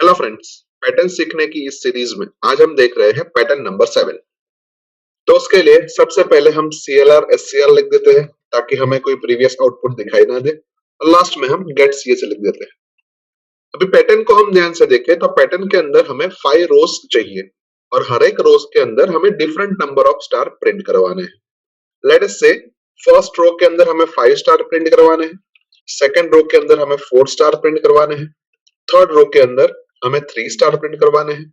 Hello friends, pattern सीखने की इस सीरीज में आज हम देख रहे हैं पैटर्न नंबर 7। तो उसके लिए सबसे पहले हम CLR SCR लिख देते हैं ताकि हमें कोई प्रीवियस आउटपुट दिखाई ना दे, और लास्ट में हम गेट CS लिख देते हैं। अभी पैटर्न को हम ध्यान से देखें तो पैटर्न के अंदर हमें 5 रोज चाहिए और हर एक रोज के अंदर हमें different number of star print करवाने हैं। लेट अस से फर्स्ट रो के अंदर हमें 5 स्टार प्रिंट करवाने हैं, सेकंड रो के अंदर हमें 4 स्टार प्रिंट करवाने हैं, थर्ड रो के अंदर हमें 3 स्टार प्रिंट करवाने हैं,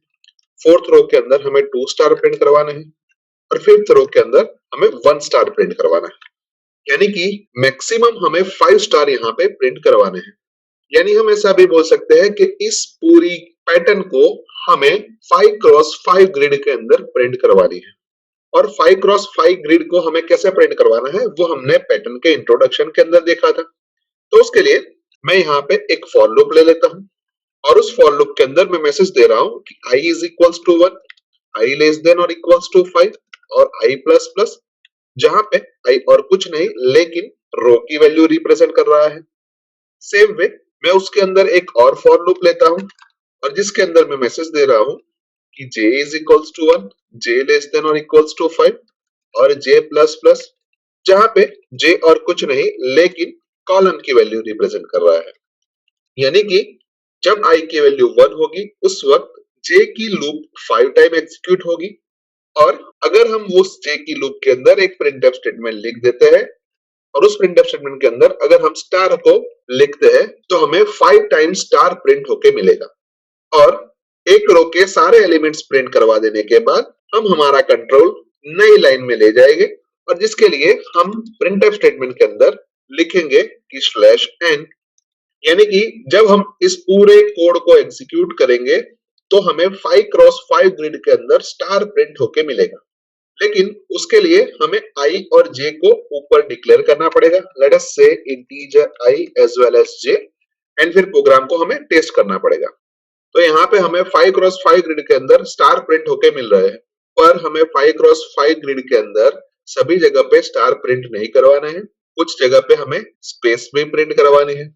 फोर्थ रो के अंदर हमें 2 स्टार प्रिंट करवाने हैं और फिफ्थ रो के अंदर हमें 1 स्टार प्रिंट करवाना है। यानी कि मैक्सिमम हमें 5 स्टार यहाँ पे प्रिंट करवाने हैं। यानी हम ऐसा भी बोल सकते हैं कि इस पूरी पैटर्न को हमें 5 क्रॉस 5 ग्रिड के अंदर प्रिंट करवानी है। और 5 क्रॉस 5 ग्रिड को हमें कैसे प्रिंट करवाना है वो हमने पैटर्न के इंट्रोडक्शन के अंदर देखा था। तो उसके लिए मैं यहाँ पे एक फॉर लूप ले लेता हूँ और उस फॉर लूप के अंदर मैं मैसेज दे रहा हूँ कि i is equals to 1, i less than और इक्वल्स टू 5 और i प्लस प्लस, जहां पे i और कुछ नहीं लेकिन रो की वैल्यू रिप्रेजेंट कर रहा है। सेम वे मैं उसके अंदर एक और फॉर लूप लेता हूँ और जिसके अंदर मैं मैसेज दे रहा हूँ कि j is equals to 1, j less than और इक्वल्स टू 5 और j प्लस प्लस, जहां पे j और कुछ नहीं लेकिन कॉलन की वैल्यू रिप्रेजेंट कर रहा है। यानी कि जब i की वैल्यू 1 होगी उस वक्त j की लूप 5 टाइम एग्जीक्यूट होगी, और अगर हम उस j की लूप के अंदर एक प्रिंटफ स्टेटमेंट लिख देते हैं और उस प्रिंटफ स्टेटमेंट के अंदर अगर हम स्टार को लिखते हैं तो हमें 5 टाइम स्टार प्रिंट होके मिलेगा। और एक रो के सारे एलिमेंट्स प्रिंट करवा देने के बाद हम हमारा कंट्रोल नई लाइन में ले जाएंगे और जिसके लिए हम प्रिंटफ स्टेटमेंट के अंदर लिखेंगे कि /n। यानी कि जब हम इस पूरे कोड को एग्जीक्यूट करेंगे तो हमें 5 क्रॉस 5 ग्रिड के अंदर स्टार प्रिंट होके मिलेगा, लेकिन उसके लिए हमें i और j को ऊपर डिक्लेयर करना पड़ेगा। Let us say integer i as well as j, and फिर प्रोग्राम को हमें टेस्ट करना पड़ेगा। तो यहाँ पे हमें 5 क्रॉस 5 ग्रिड के अंदर स्टार प्रिंट होके मिल रहे हैं, पर हमें 5 क्रॉस 5 ग्रिड के अंदर सभी जगह पे स्टार प्रिंट नहीं करवाना है, कुछ जगह पे हमें स्पेस भी प्रिंट करवानी है।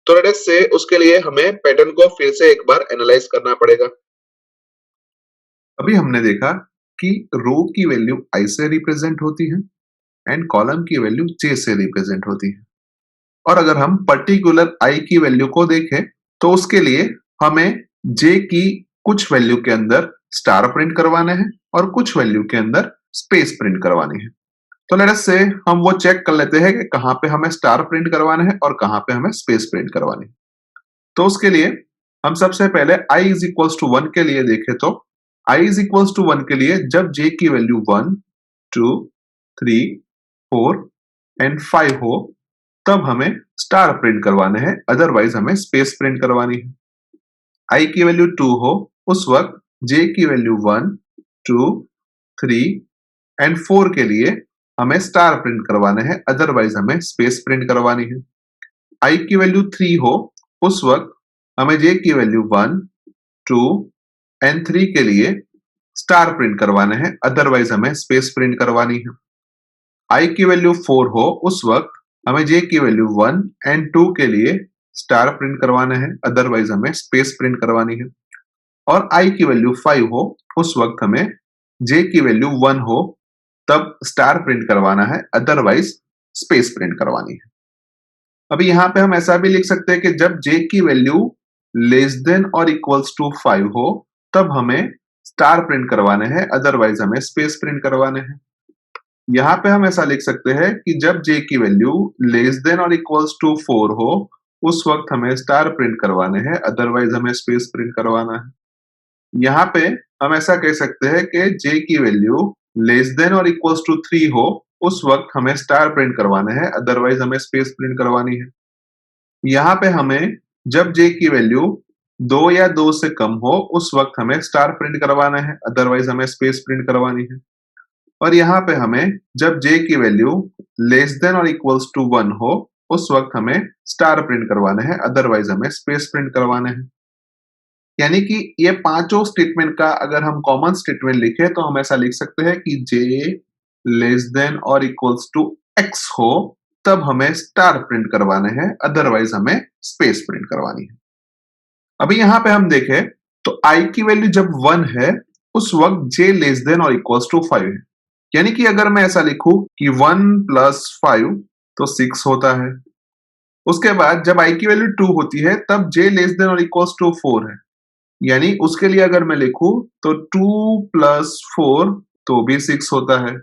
तो लेट अस से उसके लिए हमें पैटर्न को फिर से एक बार एनालाइज करना पड़ेगा। अभी हमने देखा कि रो की वैल्यू i से रिप्रेजेंट होती है एंड कॉलम की वैल्यू j से रिप्रेजेंट होती है। और अगर हम पर्टिकुलर i की वैल्यू को देखें तो उसके लिए हमें j की कुछ वैल्यू के अंदर स्टार प्रिंट करवाना है और कुछ वैल्यू के अंदर स्पेस प्रिंट करवानी है। तो लेट अस से हम वो चेक कर लेते हैं कि कहां पे हमें स्टार प्रिंट करवाना है और कहां पे हमें स्पेस प्रिंट करवानी है। तो उसके लिए हम सबसे पहले i इज इक्वल्स टू 1 के लिए देखें तो i इज इक्वल्स टू 1 के लिए जब j की वैल्यू 1, 2, 3, 4 एंड 5 हो तब हमें स्टार प्रिंट करवाने हैं, अदरवाइज हमें स्पेस प्रिंट करवानी है। i की वैल्यू 2 हो उस वक्त j की वैल्यू 1, 2, 3 एंड 4 के लिए हमें स्टार प्रिंट करवाना है, अदरवाइज हमें स्पेस प्रिंट करवानी है। i की वैल्यू 3 हो उस वक्त हमें j की वैल्यू 1, 2 एंड 3 के लिए स्टार प्रिंट करवाना है, अदरवाइज हमें स्पेस प्रिंट करवानी है। i की वैल्यू 4 हो उस वक्त हमें j की वैल्यू 1 एंड 2 के लिए स्टार प्रिंट करवाना है, अदरवाइज हमें स्पेस प्रिंट करवानी है। और i की वैल्यू 5 हो उस वक्त हमें j की वैल्यू 1 हो तब स्टार प्रिंट करवाना है, अदरवाइज स्पेस प्रिंट करवानी है। अभी यहाँ पे हम ऐसा भी लिख सकते हैं कि जब j की वैल्यू लेस देन और इक्वल्स टू 5 हो तब हमें स्टार प्रिंट करवाने हैं, अदरवाइज हमें स्पेस प्रिंट करवाने हैं। यहाँ पे हम ऐसा लिख सकते हैं कि जब j की वैल्यू लेस देन और इक्वल्स टू 4 हो उस वक्त हमें स्टार प्रिंट करवाने हैं, अदरवाइज हमें स्पेस प्रिंट करवाना है। यहाँ पे हम ऐसा कह सकते हैं कि j की वैल्यू लेस देन और इक्वल्स टू 3 हो उस वक्त हमें स्टार प्रिंट करवाना है, अदरवाइज हमें स्पेस प्रिंट करवानी है। यहाँ पे हमें जब j की वैल्यू 2 या 2 से कम हो उस वक्त हमें स्टार प्रिंट करवाना है, अदरवाइज हमें स्पेस प्रिंट करवानी है। और यहाँ पे हमें जब j की वैल्यू लेस देन और इक्वल्स टू 1 हो उस वक्त हमें स्टार प्रिंट करवाना है, अदरवाइज हमें स्पेस प्रिंट करवाना है। यानी कि ये पांचों स्टेटमेंट का अगर हम कॉमन स्टेटमेंट लिखे तो हम ऐसा लिख सकते हैं कि j लेस देन और इक्वल्स टू x हो तब हमें स्टार प्रिंट करवाना है, अदरवाइज हमें स्पेस प्रिंट करवानी है। अभी यहाँ पे हम देखें तो i की वैल्यू जब 1 है उस वक्त j लेस देन और इक्वल्स टू 5 है। यानी कि अगर मैं ऐसा लिखूं कि 1 प्लस 5 तो 6 होता है। उसके बाद जब i की वैल्यू 2 होती है तब j लेस देन और इक्वल्स टू 4 है। यानी उसके लिए अगर मैं लिखूं तो 2 प्लस 4 तो भी 6 होता है।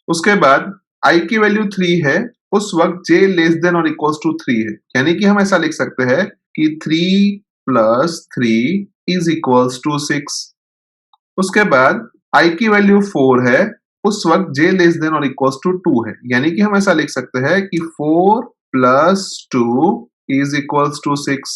उसके बाद i की वैल्यू 3 है उस वक्त j लेस देन और इक्वल्स टू 3 है। यानी कि हम ऐसा लिख सकते हैं कि 3 प्लस 3 इज इक्वल्स टू 6। उसके बाद i की वैल्यू 4 है उस वक्त j लेस देन और इक्वल्स टू 2 है। यानी कि हम ऐसा लिख सकते हैं कि 4 प्लस 2 इज इक्वल्स टू 6।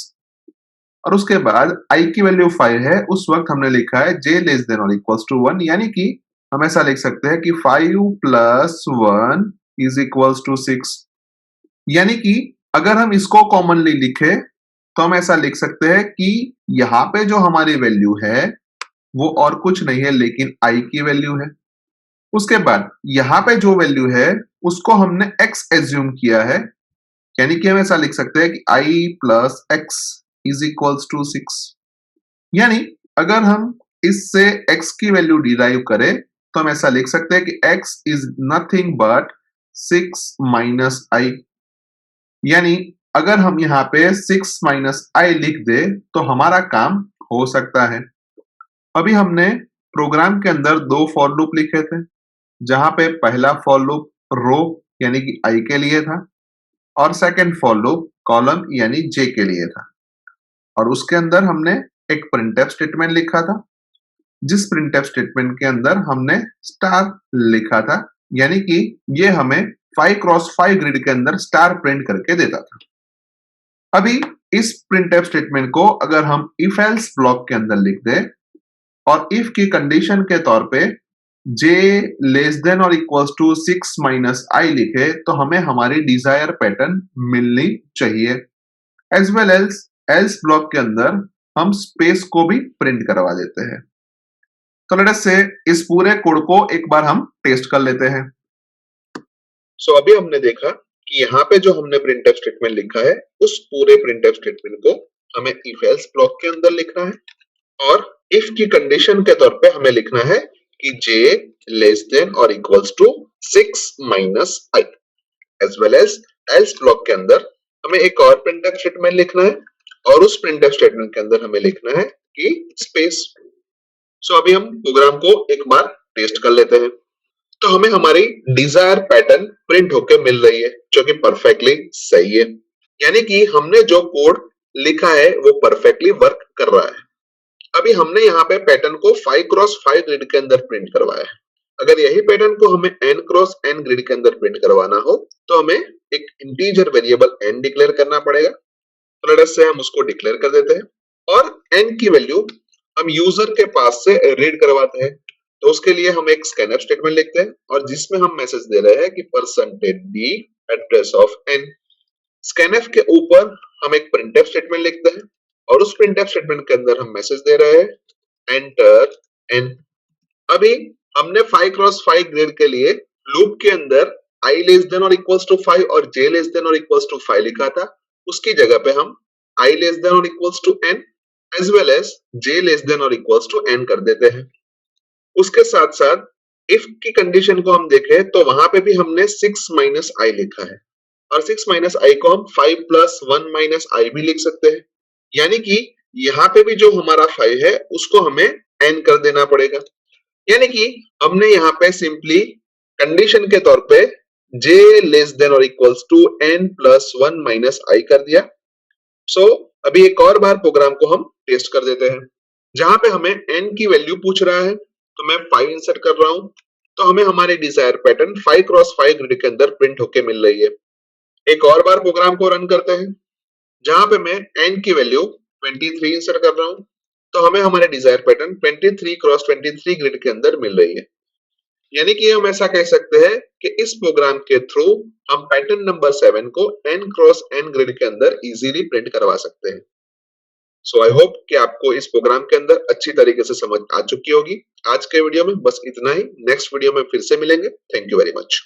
और उसके बाद i की वैल्यू 5 है उस वक्त हमने लिखा है j लेस देन और इक्वल्स टू 1। यानी कि हम ऐसा लिख सकते हैं कि 5 प्लस 1 इज इक्वल्स टू 6। यानी कि अगर हम इसको कॉमनली लिखे तो हम ऐसा लिख सकते हैं कि यहाँ पे जो हमारी वैल्यू है वो और कुछ नहीं है लेकिन i की वैल्यू है। उसके बाद यहाँ पे जो वैल्यू है उसको हमने x एज्यूम किया है। यानी कि हम ऐसा लिख सकते हैं कि i plus x is equals to 6। यानी अगर हम इससे x की वैल्यू डिराइव करें तो हम ऐसा लिख सकते हैं कि x is nothing but 6 minus i। यानी अगर हम यहाँ पे 6 माइनस i लिख दे तो हमारा काम हो सकता है। अभी हमने प्रोग्राम के अंदर दो फॉर लूप लिखे थे, जहां पे पहला फॉर लूप रो यानी कि i के लिए था और सेकंड फॉर लूप कॉलम यानी j के लिए था। और उसके अंदर हमने एक प्रिंटफ स्टेटमेंट लिखा था, जिस प्रिंटफ स्टेटमेंट के अंदर हमने स्टार लिखा था। यानी कि ये हमें 5 क्रॉस 5 ग्रिड के अंदर स्टार प्रिंट करके देता था। अभी इस प्रिंटफ स्टेटमेंट को अगर हम इफ एल्स ब्लॉक के अंदर लिख दें और इफ की कंडीशन के तौर पे j लेस देन और इक्वल्स टू 6 माइनस i लिखे तो हमें हमारी डिजायर पैटर्न मिलनी चाहिए। As well else else block के अंदर हम स्पेस को भी प्रिंट करवा देते हैं। तो लेट अस से इस पूरे कोड को एक बार हम टेस्ट कर लेते हैं। सो अभी हमने देखा कि यहाँ पे जो हमने प्रिंटफ स्टेटमेंट लिखा है उस पूरे प्रिंटफ स्टेटमेंट को हमें इफ एल्स ब्लॉक के अंदर लिखना है और इफ की कंडीशन के तौर पे हमें लिखना है कि j लेस देन और equals to 6 minus i। As well as else block के अंदर हमें एक और प्रिंटफ स्टेटमेंट लिखना है और उस प्रिंटफ स्टेटमेंट के अंदर हमें लिखना है कि स्पेस। सो अभी हम प्रोग्राम को एक बार टेस्ट कर लेते हैं। तो हमें हमारी डिजायर पैटर्न प्रिंट होकर मिल रही है जो कि परफेक्टली सही है। यानी कि हमने जो कोड लिखा है वो परफेक्टली वर्क कर रहा है। अभी हमने यहाँ पे पैटर्न को 5 क्रॉस 5 ग्रिड के अंदर प्रिंट करवाया है। अगर यही पैटर्न को हमें n क्रॉस n ग्रिड के अंदर प्रिंट करवाना हो तो हमें एक इंटीजर वेरिएबल n डिक्लेयर करना पड़ेगा। तो लेट अस से हम उसको डिक्लेयर कर देते हैं और n की वैल्यू हम यूजर के पास से रीड करवाते हैं। तो उसके लिए हम एक स्कैनफ स्टेटमेंट लिखते हैं और जिसमें हम मैसेज दे रहे हैं कि %d address of n। Scanf के ऊपर हम एक प्रिंटफ स्टेटमेंट लिखते हैं और उस प्रिंटफ स्टेटमेंट के अंदर हम मैसेज दे रहे हैं एंटर n। अभी हमने 5 क्रॉस 5 ग्रिड के लिए लूप के अंदर i लेस देन और इक्वल्स टू 5 और j लेस देन और इक्वल्स टू 5 लिखा था। उसकी जगह पे हम i लेस देन और equals to n as well as j less than और इक्वल्स टू n कर देते हैं। उसके साथ साथ इफ की कंडीशन को हम देखें तो वहां पे भी हमने 6 माइनस i लिखा है और 6 माइनस i को हम 5 प्लस 1 माइनस i भी लिख सकते हैं। यानी कि यहाँ पे भी जो हमारा 5 है उसको हमें n कर देना पड़ेगा। यानी कि हमने यहाँ पे सिंपली कंडीशन के तौर पे j लेस देन और equals to n plus 1 minus i कर दिया। सो अभी एक और बार प्रोग्राम को हम टेस्ट कर देते हैं। जहां पे हमें n की वैल्यू पूछ रहा है तो मैं 5 इंसर्ट कर रहा हूं तो हमें हमारी डिजायर पैटर्न 5 क्रॉस 5 ग्रिड के अंदर प्रिंट होके मिल रही है। एक और बार प्रोग्राम को रन करते हैं जहां पे मैं n की वैल्यू 23 इंसर्ट कर रहा हूं तो हमें हमारे डिजायर पैटर्न 23 क्रॉस 23 ग्रिड के अंदर मिल रही है। यानी कि हम ऐसा कह सकते हैं कि इस प्रोग्राम के थ्रू हम पैटर्न नंबर 7 को n क्रॉस n ग्रिड के अंदर इजीली प्रिंट करवा सकते हैं। सो आई होप कि आपको इस प्रोग्राम के अंदर अच्छी तरीके से समझ आ चुकी होगी। आज के वीडियो में बस इतना ही। नेक्स्ट वीडियो में फिर से मिलेंगे। Thank you very much.